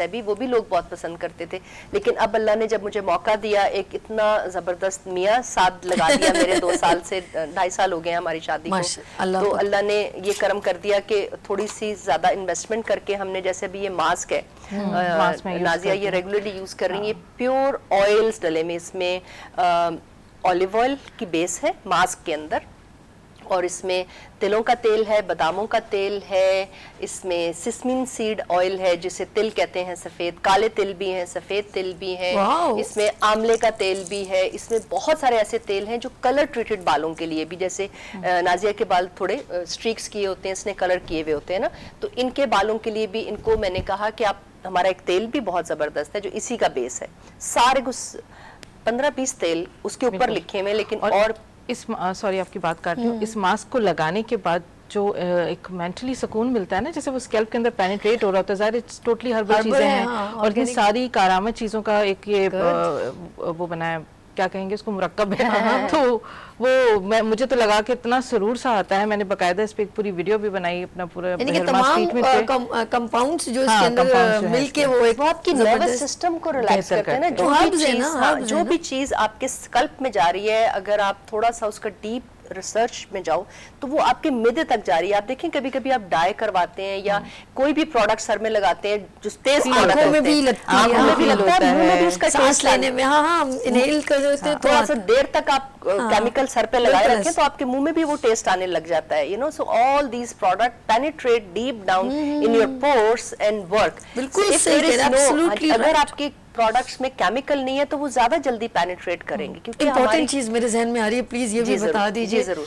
Base है भी, वो भी लोग बहुत पसंद करते थे। लेकिन अब अल्लाह ने जब मुझे मौका दिया, एक इतना जबरदस्त मियाँ साथ लगा दिया मेरे 2 साल से 2.5 साल हो गए हमारी शादी को, तो अल्लाह ने ये करम कर दिया कि थोड़ी सी ज्यादा इन्वेस्टमेंट करके हमने, जैसे अभी ये मास्क है नाजिया ये रेगुलरली यूज कर रही है, प्योर ऑयल्स डले में, इसमें ऑलिव ऑयल की बेस है मास्क के अंदर, और इसमें तिलों का तेल है, बादामों का तेल है, इसमें सिसमिन सीड ऑयल है जिसे तिल कहते हैं सफ़ेद, काले तिल भी हैं, सफ़ेद तिल भी हैं, इसमें आंवले का तेल भी है, इसमें बहुत सारे ऐसे तेल हैं जो कलर ट्रीटेड बालों के लिए भी, जैसे नाजिया के बाल थोड़े स्ट्रीक्स किए होते हैं, इसने कलर किए हुए होते हैं ना, तो इनके बालों के लिए भी इनको मैंने कहा कि आप, हमारा एक तेल भी बहुत ज़बरदस्त है जो इसी का बेस है, सारे कुछ 15-20 तेल उसके ऊपर लिखे हुए, लेकिन और इस सॉरी आपकी बात काट रही हूँ, इस मास्क को लगाने के बाद जो एक मेंटली सुकून मिलता है ना, जैसे वो स्कैल्प के अंदर पेनिट्रेट हो रहा होता है, ज़ाहिर इट्स टोटली हर्बल चीजें हैं, और इतनी सारी कारामद चीजों का एक ये वो बनाया, क्या कहेंगे उसको, मुरक्कब है। तो वो मुझे तो लगा कि इतना सुरूर सा आता है, मैंने बकायदा इस पे एक पूरी वीडियो भी बनाई, अपना पूरा तमाम कंपाउंड्स जो इसके अंदर मिलके वो एक आपकी नर्वस सिस्टम को रिलैक्स करते हैं ना, जो भी चीज आपके स्कल्प में जा रही है, अगर आप थोड़ा सा उसका डीप रिसर्च में जाओ तो वो आपके मिडे तक जा रही है। आप देखें कभी कभी आप डाई करवाते हैं या कोई भी प्रोडक्ट सर में लगाते हैं जो तेज आंखों में भी लगता है, मुंह में भी उसका सांस लेने में, इनहेल करते हैं, थोड़ा सा देर तक आप केमिकल सर पे लगाए रखें तो आपके मुंह में भी वो टेस्ट आने लग जाता है, you know. So all these product penetrate deep down in your pores and work. बिल्कुल सही, अगर आपके प्रोडक्ट्स में केमिकल नहीं है तो वो ज्यादा जल्दी पेनिट्रेट करेंगे। क्योंकि इंपॉर्टेंट चीज मेरे जहन में आ रही है, प्लीज ये भी बता दीजिए। जरूर।